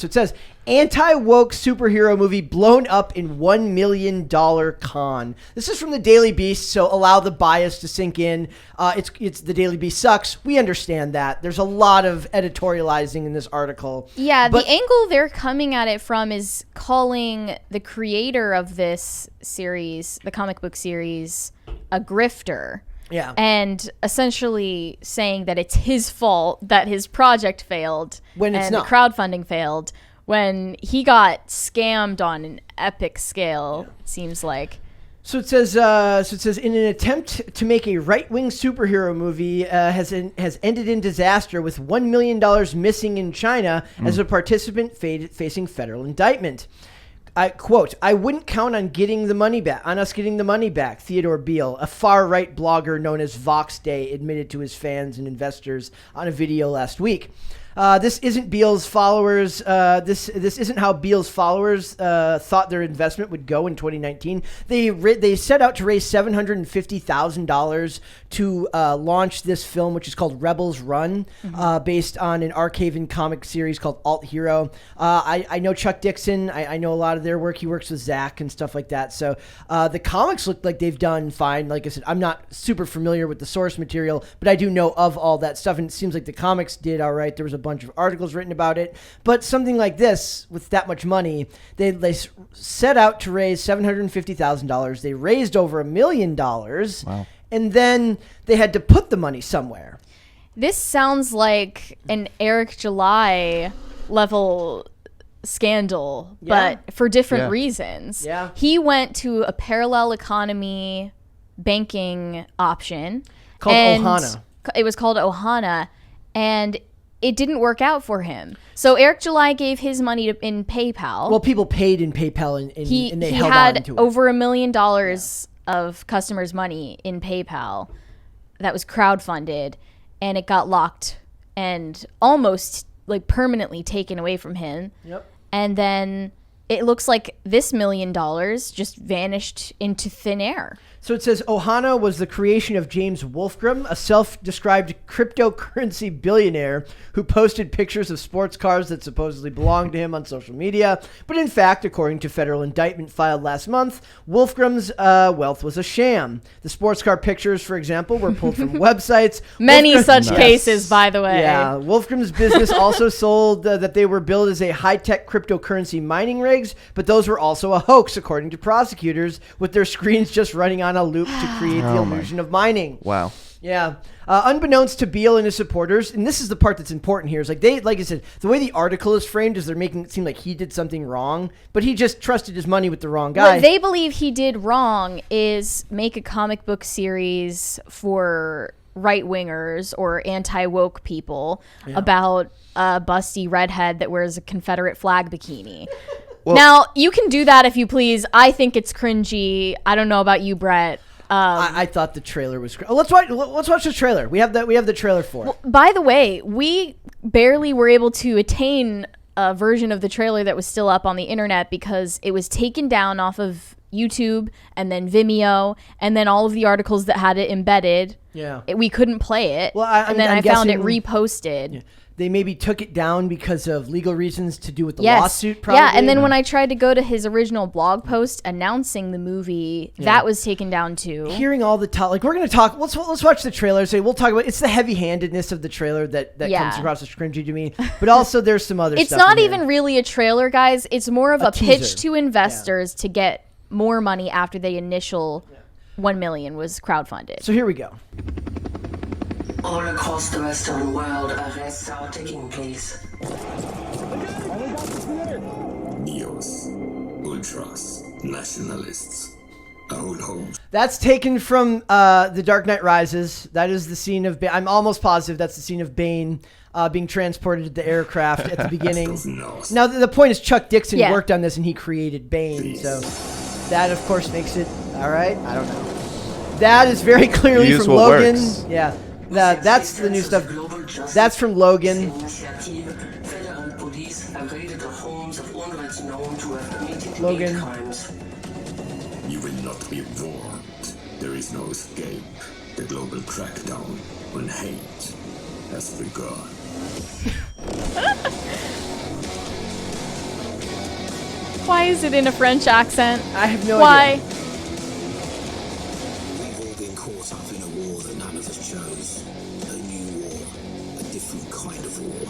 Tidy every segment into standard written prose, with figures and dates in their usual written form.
So it says, anti-woke superhero movie blown up in $1 million con. This is from the Daily Beast, so allow the bias to sink in. It's the Daily Beast sucks. We understand that. There's a lot of editorializing in this article. Yeah, the angle they're coming at it from is calling the creator of this series, the comic book series, a grifter. Yeah. And essentially saying that it's his fault that his project failed when it's not. The crowdfunding failed when he got scammed on an epic scale, it seems like. So it says, in an attempt to make a right-wing superhero movie has ended in disaster with $1 million missing in China as a participant facing federal indictment. I quote, I wouldn't count on us getting the money back, Theodore Beale, a far-right blogger known as Vox Day, admitted to his fans and investors on a video last week. This isn't Beale's followers. This isn't how Beale's followers thought their investment would go in 2019. They set out to raise $750,000 to launch this film, which is called Rebels Run, based on an Arcaven comic series called Alt Hero. I know Chuck Dixon. I know a lot of their work. He works with Zach and stuff like that. So the comics look like they've done fine. Like I said, I'm not super familiar with the source material, but I do know of all that stuff, and it seems like the comics did all right. There was a bunch of articles written about it, but something like this with that much money, they set out to raise $750,000. They raised over $1 million. Wow. And then they had to put the money somewhere. This sounds like an Eric July level scandal, but for different reasons. Yeah. He went to a parallel economy banking option called Ohana. It was called Ohana, and it didn't work out for him. So Eric July gave his money in PayPal. Well, people paid in PayPal and they held on to it. He had over $1 million of customers' money in PayPal that was crowdfunded, and it got locked and almost like permanently taken away from him. Yep. And then it looks like this $1 million just vanished into thin air. So it says Ohana was the creation of James Wolfgram, a self-described cryptocurrency billionaire who posted pictures of sports cars that supposedly belonged to him on social media. But in fact, according to federal indictment filed last month, Wolfgram's wealth was a sham. The sports car pictures, for example, were pulled from websites. Many such cases, by the way. Yeah. Wolfgram's business also sold that they were billed as a high-tech cryptocurrency mining rigs, but those were also a hoax, according to prosecutors, with their screens just running on a loop to create the illusion of mining. Wow. Yeah. Unbeknownst to Beale and his supporters, and this is the part that's important here, is like I said, the way the article is framed is they're making it seem like he did something wrong, but he just trusted his money with the wrong guy. What they believe he did wrong is make a comic book series for right-wingers or anti-woke people about a busty redhead that wears a Confederate flag bikini. Well, now, you can do that if you please. I think it's cringy. I don't know about you, Brett. I thought the trailer was great. Let's watch the trailer. We have the trailer for it. Well, by the way, we barely were able to attain a version of the trailer that was still up on the internet because it was taken down off of YouTube and then Vimeo and then all of the articles that had it embedded. Yeah. We couldn't play it. Well, and then I found it reposted. Yeah. They maybe took it down because of legal reasons to do with the lawsuit, probably. Yeah, and then when I tried to go to his original blog post announcing the movie, that was taken down too. Hearing all the talk, like we're going to talk, let's watch the trailer. We'll talk about, it's the heavy-handedness of the trailer that comes across as cringy to me, but also there's some other stuff. It's not even really a trailer, guys. It's more of a pitch to investors to get more money after the initial $1 million was crowdfunded. So here we go. All across the Western world, arrests are taking place. Neos, ultras, nationalists, our old homes. That's taken from The Dark Knight Rises. That is the scene of I'm almost positive that's the scene of Bane being transported to the aircraft at the beginning. Now, the point is Chuck Dixon worked on this and he created Bane. So that, of course, makes it all right. I don't know. That is very clearly from Logan. Works. Yeah. That's the new stuff. That's from Logan. Logan. You will not be warned. There is no escape. The global crackdown on hate has begun. Why is it in a French accent? I have no Why? idea. We've all been caught up in a war that none of us chose. A new war. A different kind of war.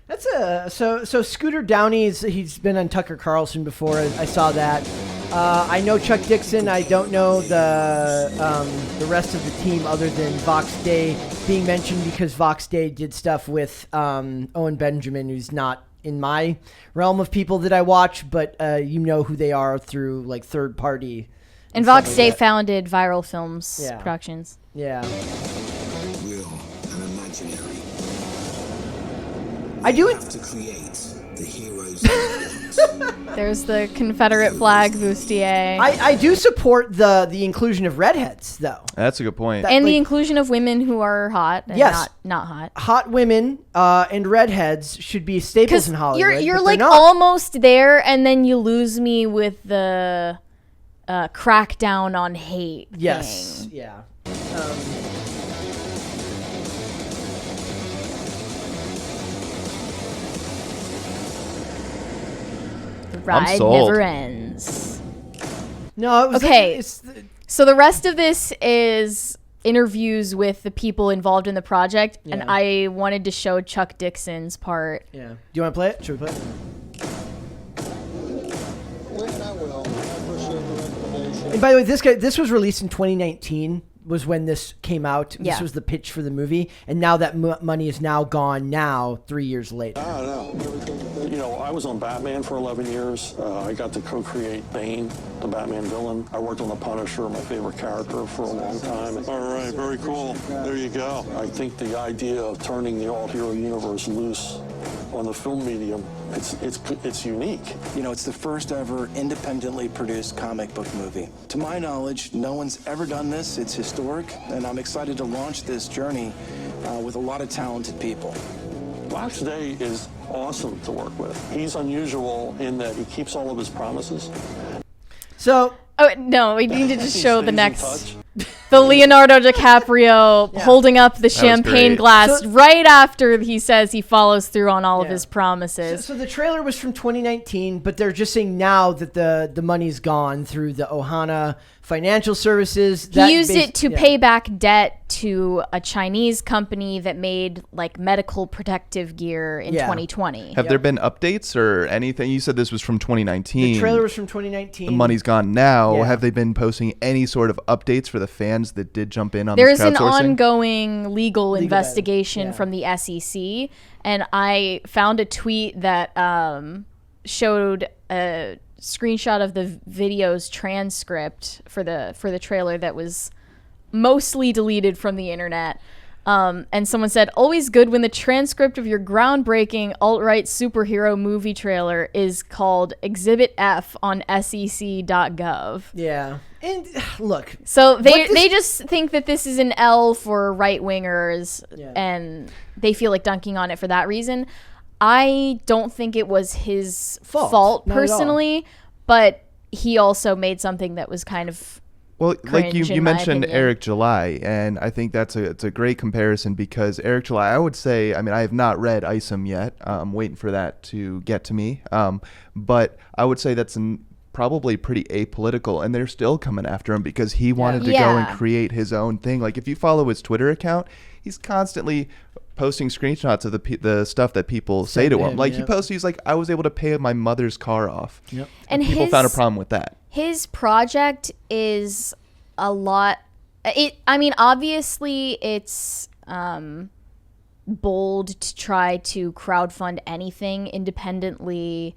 That's so Scooter Downey's. He's been on Tucker Carlson before. I saw that. I know Chuck Dixon. I don't know the rest of the team other than Vox Day being mentioned because Vox Day did stuff with Owen Benjamin, who's not in my realm of people that I watch, but you know who they are through like third party. And Vox Day founded Viral Films Yeah. Productions. Yeah. Real and imaginary. I do We it. have to create the heroes we want. There's the Confederate flag bustier. I do support the inclusion of redheads though. That's a good point. That- and the like- inclusion of women who are hot and Yes. not hot. Hot women and redheads should be staples Because in Hollywood. you're but like they're not. almost there, and then you lose me with the crackdown on hate. Yes. thing. Yeah. The ride sold. never ends. No. It was Okay. It's, So the rest of this is interviews with the people involved in the project, and Yeah. I wanted to show Chuck Dixon's part. yeah. Do you want to play it? Should we play it? I will. I appreciate the recommendation. And by the way, this was released in 2019. Was when this came out. Yeah. This was the pitch for the movie, and now that money is now gone. Now 3 years later. I don't know. Everything You know, I was on Batman for 11 years. I got to co-create Bane, the Batman villain. I worked on The Punisher, my favorite character, for a long time. All right, very cool. There you go. I think the idea of turning the all-hero universe loose on the film medium, it's unique. You know, it's the first ever independently produced comic book movie. To my knowledge, no one's ever done this. It's historic, and I'm excited to launch this journey with a lot of talented people. Vox Day is awesome to work with. He's unusual in that he keeps all of his promises. So Oh no, we need to just He show the stays in next, touch. the Leonardo DiCaprio holding up the champagne great. glass So- right after he says he follows through on all of Yeah. his promises. So the trailer was from 2019, but they're just saying now that the money's gone through the Ohana Financial Services. He used it to pay back debt to a Chinese company that made like medical protective gear in Yeah. 2020. Have there been updates or anything? You said this was from 2019. The trailer was from 2019. The money's gone now. Yeah. Have they been posting any sort of updates for the fans that did jump in on There's this an crowdsourcing? ongoing legal Legal investigation yeah. from the SEC, and I found a tweet that showed a screenshot of the video's transcript for the trailer that was mostly deleted from the internet. And someone said, always good when the transcript of your groundbreaking alt-right superhero movie trailer is called Exhibit F on sec.gov. Yeah. And look, So What this- they just think that this is an L for right-wingers, Yeah. and they feel like dunking on it for that reason. I don't think it was his fault Not at all. personally, but he also made something that was kind of Well, like cringe, you in my mentioned opinion. Eric July, and I think it's a great comparison because Eric July, I would say, I mean, I have not read Isom yet. I'm waiting for that to get to me. But I would say that's probably pretty apolitical, and they're still coming after him because he wanted to go Yeah. and create his own thing. Like if you follow his Twitter account, he's constantly posting screenshots of the stuff that people say to him. Like he yep. posted, he's like, I was able to pay my mother's car off. Yep. and People his, found a problem with that. His project is a lot. I mean, obviously, it's bold to try to crowdfund anything independently.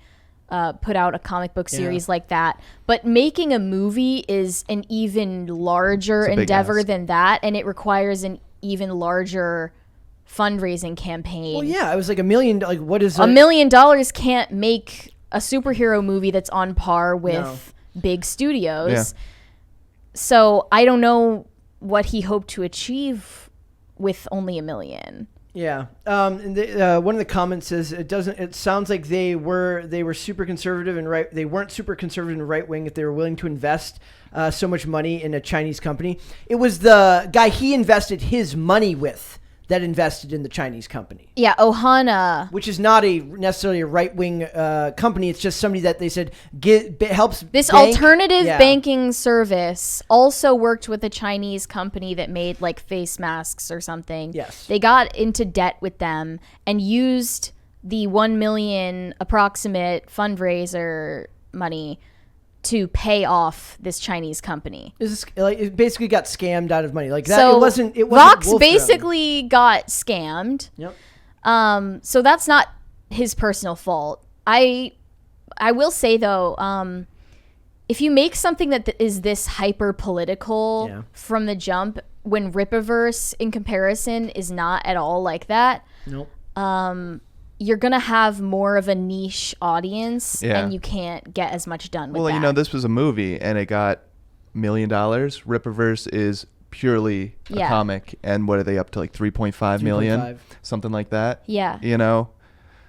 Put out a comic book series like that, but making a movie is an even larger It's a big endeavor ask. than that, and it requires an even larger fundraising campaign. well, yeah, it was like $1 million. Like, what is $1 million can't make a superhero movie that's on par with big studios. Yeah. So I don't know what he hoped to achieve with only $1 million. Yeah. And one of the comments says it sounds like they were super conservative and right. They weren't super conservative and right wing if they were willing to invest so much money in a Chinese company. It was the guy he invested his money with that invested in the Chinese company. Yeah, Ohana. Which is not necessarily a right-wing company. It's just somebody that they said helps. This bank. alternative banking service also worked with a Chinese company that made like face masks or something. Yes. They got into debt with them and used the 1 million approximate fundraiser money to pay off this Chinese company. It basically got scammed out of money. Like that. So it wasn't Vox Wolfram. basically got scammed. Yep. So that's not his personal fault. I will say though, if you make something that is this hyper political from the jump, when Rippaverse in comparison is not at all like that. Nope. You're going to have more of a niche audience and you can't get as much done with that. Well, you know, this was a movie and it got $1 million. Rippaverse is purely a comic. And what are they up to, like 3.5 million? Something like that. Yeah. You know?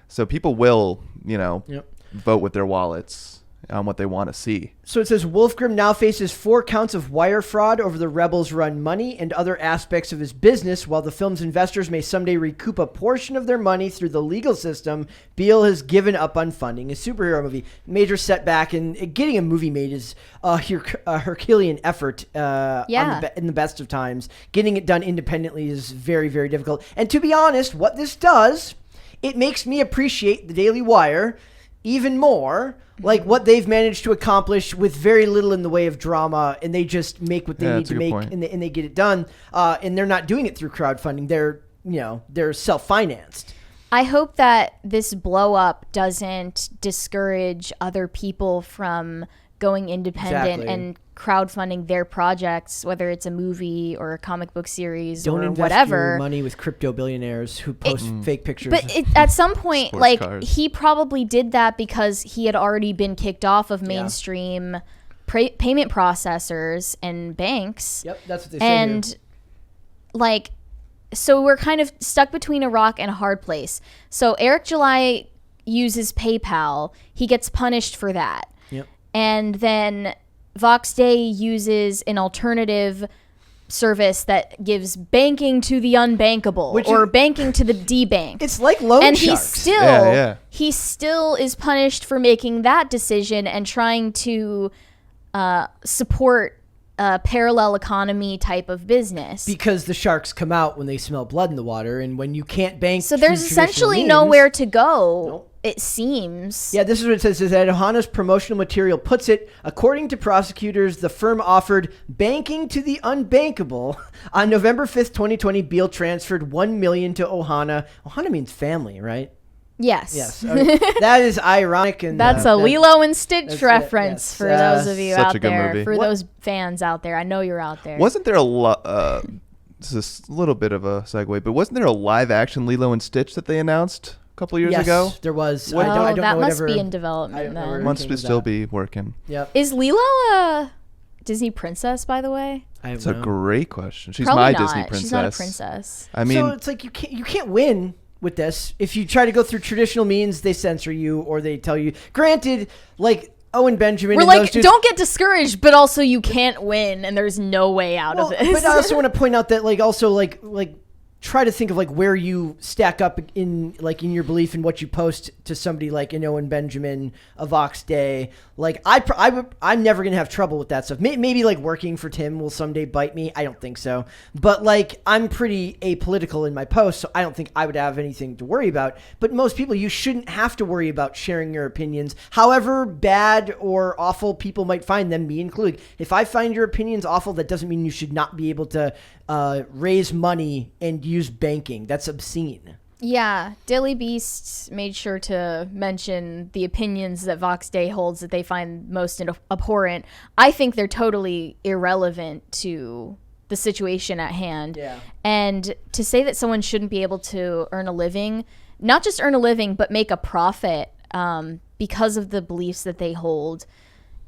So people will, you know, vote with their wallets on what they want to see. So it says Wolfgram now faces 4 counts of wire fraud over the Rebels' run money and other aspects of his business. While the film's investors may someday recoup a portion of their money through the legal system, Beale has given up on funding a superhero movie. Major setback, and getting a movie made is a Herculean effort in the best of times. Getting it done independently is very, very difficult. And to be honest, what this does, it makes me appreciate the Daily Wire even more, like what they've managed to accomplish with very little in the way of drama, and they just make what they need to make, and they get it done. And they're not doing it through crowdfunding. They're self-financed. I hope that this blow up doesn't discourage other people from going independent and crowdfunding their projects, whether it's a movie or a comic book series Don't or invest whatever. your money with crypto billionaires who post fake pictures. But at some point, Sports like cars. he probably did that because he had already been kicked off of mainstream payment processors and banks. Yep, that's what they say. And like, so we're kind of stuck between a rock and a hard place. So Eric July uses PayPal. He gets punished for that. Yep. And then Vox Day uses an alternative service that gives banking to the unbankable or banking to the debanked. It's like loan and sharks. He still is punished for making that decision and trying to support a parallel economy type of business. Because the sharks come out when they smell blood in the water, and when you can't bank, so there's essentially nowhere to go. It seems. Yeah, this is what it says. Is that Ohana's promotional material puts it, according to prosecutors, the firm offered banking to the unbankable. On November 5th, 2020, Beale transferred $1 million to Ohana. Ohana means family, right? Yes. Yes. That is ironic. And that's a Lilo and Stitch reference for those of you out there. Movie. For those fans out there. I know you're out there. Wasn't there this is a little bit of a segue, but wasn't there a live action Lilo and Stitch that they announced a couple years ago? Yes, there was. I don't know that must whatever, be in development then. Must still be working. Yep. Is Lilo a Disney princess, by the way? That's a great question. She's Probably my not. Disney princess. She's not a princess. I mean, so it's like you can't win with this. If you try to go through traditional means, they censor you or they tell you. Granted, like Owen Benjamin. We're and like, those dudes, don't get discoured, but also you can't win, and there's no way out of this. But I also want to point out that like try to think of like where you stack up in your belief in what you post to somebody like an Owen Benjamin, a Vox Day. Like I'm never gonna have trouble with that stuff. Maybe like working for Tim will someday bite me. I don't think so. But like I'm pretty apolitical in my posts, so I don't think I would have anything to worry about. But most people, you shouldn't have to worry about sharing your opinions, however bad or awful people might find them, me included. If I find your opinions awful, that doesn't mean you should not be able to raise money and use banking. That's obscene. Yeah, Daily Beast made sure to mention the opinions that Vox Day holds that they find most abhorrent. I think they're totally irrelevant to the situation at hand. Yeah. And to say that someone shouldn't be able to earn a living, not just earn a living, but make a profit because of the beliefs that they hold,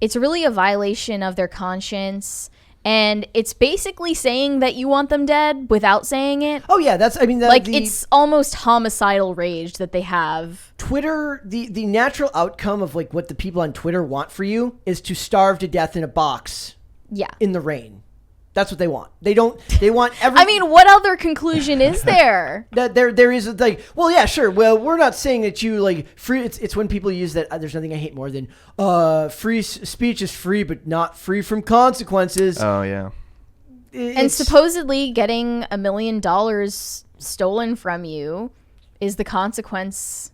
it's really a violation of their conscience. And it's basically saying that you want them dead without saying it. Oh yeah, it's almost homicidal rage that they have. Twitter, the natural outcome of like what the people on Twitter want for you is to starve to death in a box. Yeah. In the rain. That's what they want. They want every. I mean, what other conclusion is there? That there is like, well, yeah, sure. Well, we're not saying that you like free. It's when people use that. There's nothing I hate more than free speech is free, but not free from consequences. Oh yeah. And supposedly getting $1 million stolen from you is the consequence.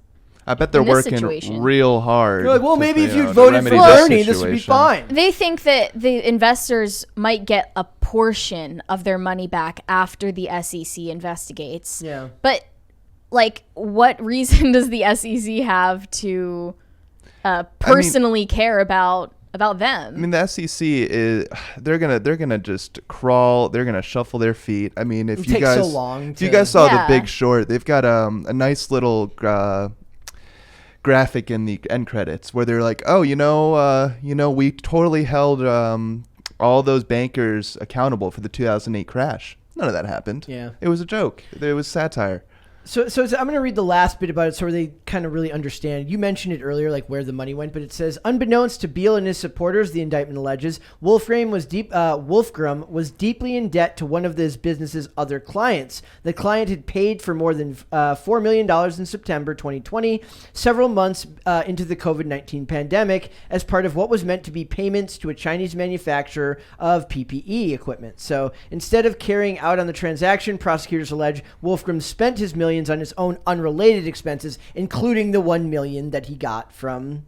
I bet they're working situation. real hard. You're like, well, maybe if you'd to voted for remedy this Bernie, this would be situation. fine. They think that the investors might get a portion of their money back after the SEC investigates. Yeah. But, like, what reason does the SEC have to personally care about them? I mean, the SEC is they're gonna just crawl. They're gonna shuffle their feet. I mean, if It you takes guys so long if you to- guys saw Yeah. The Big Short, they've got a nice little graphic in the end credits where they're like, oh, we totally held all those bankers accountable for the 2008 crash. None of that happened. Yeah. It was a joke. It was satire. So I'm going to read the last bit about it so they kind of really understand. You mentioned it earlier, like where the money went, but it says, unbeknownst to Beale and his supporters, the indictment alleges, Wolfgram was deeply in debt to one of his business's other clients. The client had paid for more than $4 million in September 2020, several months into the COVID-19 pandemic, as part of what was meant to be payments to a Chinese manufacturer of PPE equipment. So instead of carrying out on the transaction, prosecutors allege Wolfgram spent his millions on his own unrelated expenses, including the $1 million that he got from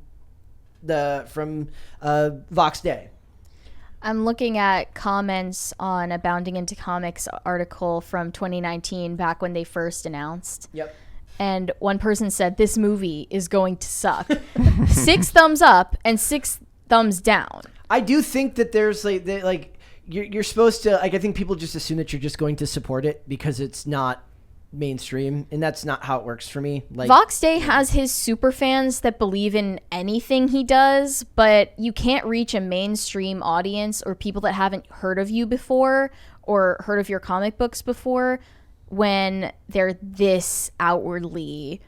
Vox Day. I'm looking at comments on a Bounding Into Comics article from 2019, back when they first announced. Yep. And one person said, this movie is going to suck. 6 thumbs up and 6 thumbs down. I do think that there's you're supposed to, like, I think people just assume that you're just going to support it because it's not mainstream, and that's not how it works for me. Like, Vox Day has his super fans that believe in anything he does, but you can't reach a mainstream audience or people that haven't heard of you before or heard of your comic books before when they're this outwardly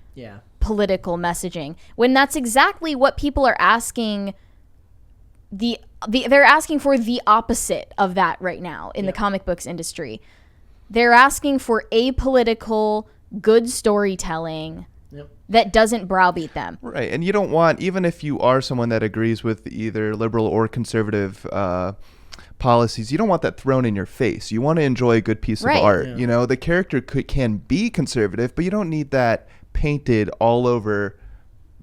political messaging, when that's exactly what people are asking. They're asking for the opposite of that right now in the comic books industry. They're asking for apolitical, good storytelling that doesn't browbeat them. Right, and you don't want, even if you are someone that agrees with either liberal or conservative policies, you don't want that thrown in your face. You want to enjoy a good piece of art. Yeah. You know, the character can be conservative, but you don't need that painted all over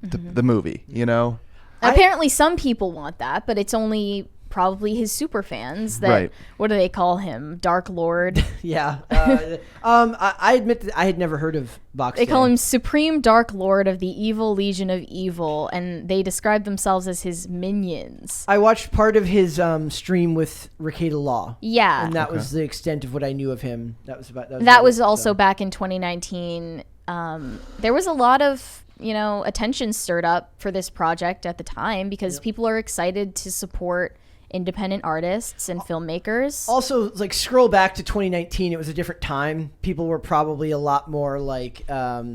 the movie, you know? Apparently some people want that, but it's only probably his super fans that, Right. what do they call him? Dark Lord. Yeah. I admit that I had never heard of Vox They Day. call him Supreme Dark Lord of the Evil Legion of Evil, and they describe themselves as his minions. I watched part of his stream with Ricada Law. Yeah. And that was the extent of what I knew of him. That That was also back in 2019. There was a lot of, attention stirred up for this project at the time because people are excited to support independent artists and filmmakers. Also, like, scroll back to 2019, it was a different time. People were probably a lot more like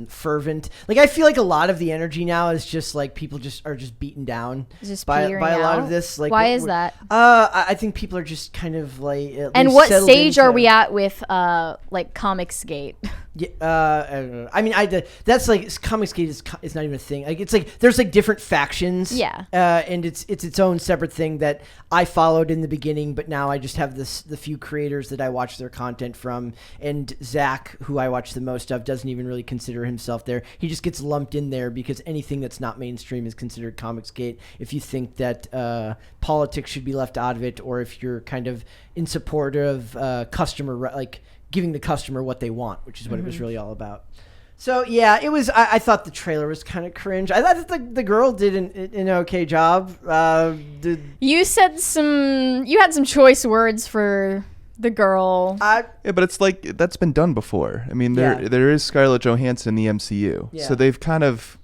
fervent. Like, I feel like a lot of the energy now is just like people are just beaten down Just by petering a lot out? of this. Like, Why is that? I think people are just kind of like. At And least what settled stage into- are we at with Comicsgate? Yeah, I mean, that's like Comicsgate is not even a thing. Like, it's like there's like different factions. Yeah. And it's its own separate thing that I followed in the beginning, but now I just have the few creators that I watch their content from. And Zach, who I watch the most of, doesn't even really consider himself there. He just gets lumped in there because anything that's not mainstream is considered Comicsgate. If you think that politics should be left out of it, or if you're kind of in support of customer giving the customer what they want, which is what it was really all about. So yeah, it was. I thought the trailer was kind of cringe. I thought that the girl did an okay job. You had some choice words for the girl. Yeah, but it's like that's been done before. I mean, there is Scarlett Johansson in the MCU, Yeah. so they've kind of,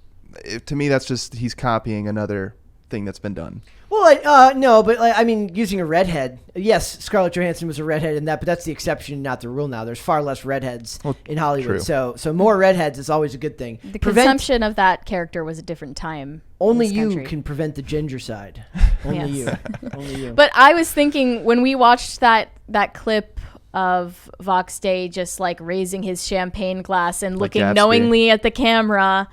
to me, that's just he's copying another thing that's been done. Well, no, but I mean, using a redhead. Yes, Scarlett Johansson was a redhead in that, but that's the exception, not the rule. Now there's far less redheads in Hollywood, true. so more redheads is always a good thing. The consumption of that character was a different time. Only in this you country. can prevent the ginger side. Only you. Only you. But I was thinking when we watched that clip of Vox Day just like raising his champagne glass and looking Gatsby. knowingly at the camera.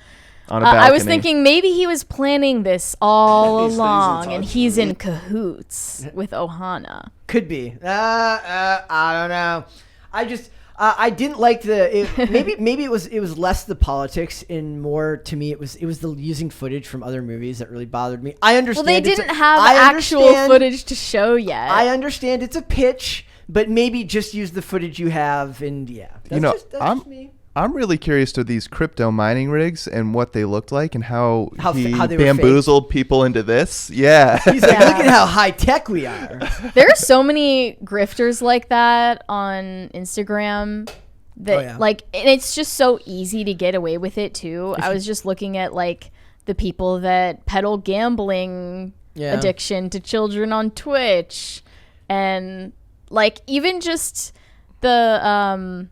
On a I was balcony. thinking maybe he was planning this all He stays in along touch. and he's in cahoots with Ohana. Could be. I don't know. I just I didn't like maybe it was less the politics and more to me it was the using footage from other movies that really bothered me. I understand. Well, they didn't have actual footage to show yet. I understand it's a pitch, but maybe just use the footage you have and that's just me. I'm really curious to these crypto mining rigs and what they looked like and how he they were bamboozled people into this. Yeah. He's like, look at how high tech we are. There are so many grifters like that on Instagram that and it's just so easy to get away with it too. I was just looking at like the people that peddle gambling addiction to children on Twitch and like even just the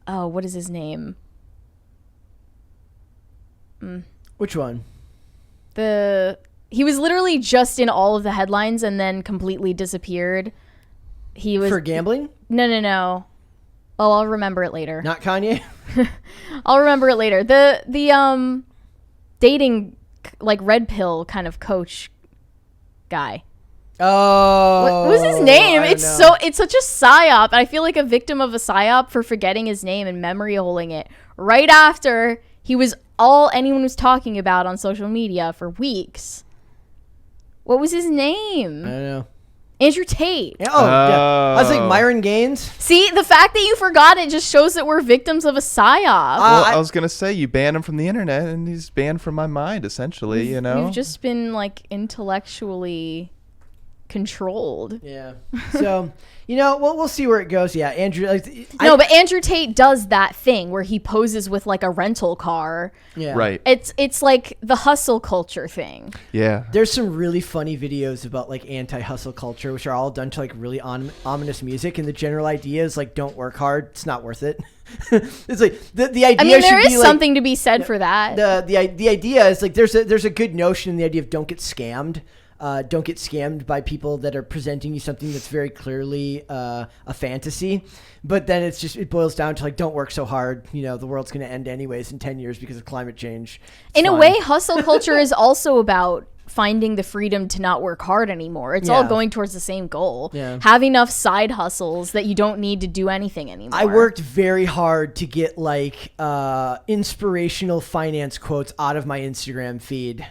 what is his name? Which one? He was literally just in all of the headlines and then completely disappeared. He was for gambling? No. Oh, I'll remember it later. Not Kanye? I'll remember it later. The dating like red pill kind of coach guy. Oh, what was his name? It's such a psyop. I feel like a victim of a psyop for forgetting his name and memory holding it right after he was all anyone was talking about on social media for weeks. What was his name? I don't know. Andrew Tate. Yeah, I was like Myron Gaines. See, the fact that you forgot it just shows that we're victims of a psyop. Well, I was gonna say you banned him from the internet, and he's banned from my mind. Essentially, you know, we've just been like intellectually controlled. Yeah. So, we'll see where it goes. Yeah, Andrew. But Andrew Tate does that thing where he poses with like a rental car. Yeah. Right. It's like the hustle culture thing. Yeah. There's some really funny videos about like anti-hustle culture, which are all done to like really ominous music, and the general idea is like, don't work hard. It's not worth it. It's like the idea. I mean, there should is be, something to be said for that. The idea is like there's a good notion in the idea of don't get scammed. Don't get scammed by people that are presenting you something that's very clearly a fantasy. But then it boils down to like, don't work so hard. The world's going to end anyways in 10 years because of climate change. In a way, hustle culture is also about finding the freedom to not work hard anymore. It's all going towards the same goal. Yeah. Have enough side hustles that you don't need to do anything anymore. I worked very hard to get like inspirational finance quotes out of my Instagram feed.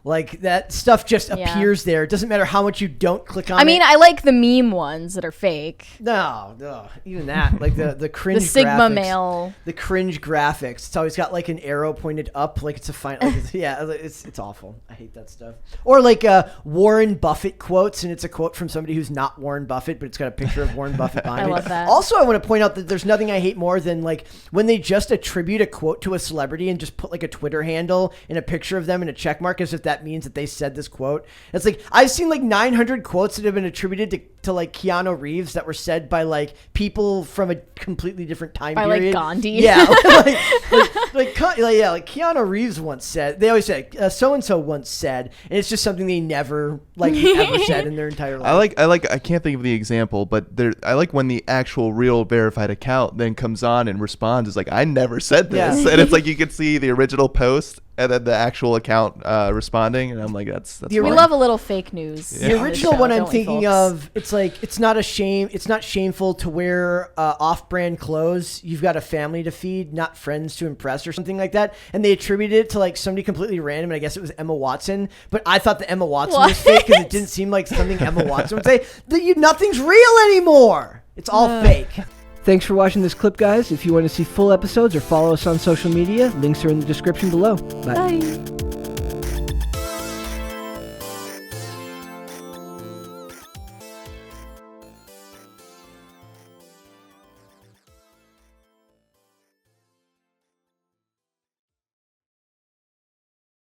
Like that stuff just appears there. It doesn't matter how much you don't click on it. I mean, I like the meme ones that are fake. No, even that. Like the cringe the Sigma graphics. male. The cringe graphics. It's always got like an arrow pointed up, like it's a fine. Like it's awful. I hate that stuff. Or like Warren Buffett quotes, and it's a quote from somebody who's not Warren Buffett, but it's got a picture of Warren Buffett behind it. I love that. Also, I want to point out that there's nothing I hate more than like when they just attribute a quote to a celebrity and just put like a Twitter handle and a picture of them and a check mark as if that means that they said this quote. It's like I've seen like 900 quotes that have been attributed to like Keanu Reeves that were said by like people from a completely different time period. Like Gandhi. Yeah, like Keanu Reeves once said. They always say so and so once said, and it's just something they never ever said in their entire life. I can't think of the example, but I like when the actual real verified account then comes on and responds. It's like, I never said this, and it's like you can see the original post and then the actual account responding, and I'm like, that's we fine. love a little fake news. The original one I'm thinking of, it's like it's not shameful to wear off-brand clothes. You've got a family to feed, not friends to impress, or something like that. And they attributed it to like somebody completely random, and I guess it was Emma Watson. But I thought that Emma Watson was fake because it didn't seem like something Emma Watson would say. Nothing's real anymore. It's all fake. Thanks for watching this clip, guys. If you want to see full episodes or follow us on social media, links are in the description below. Bye.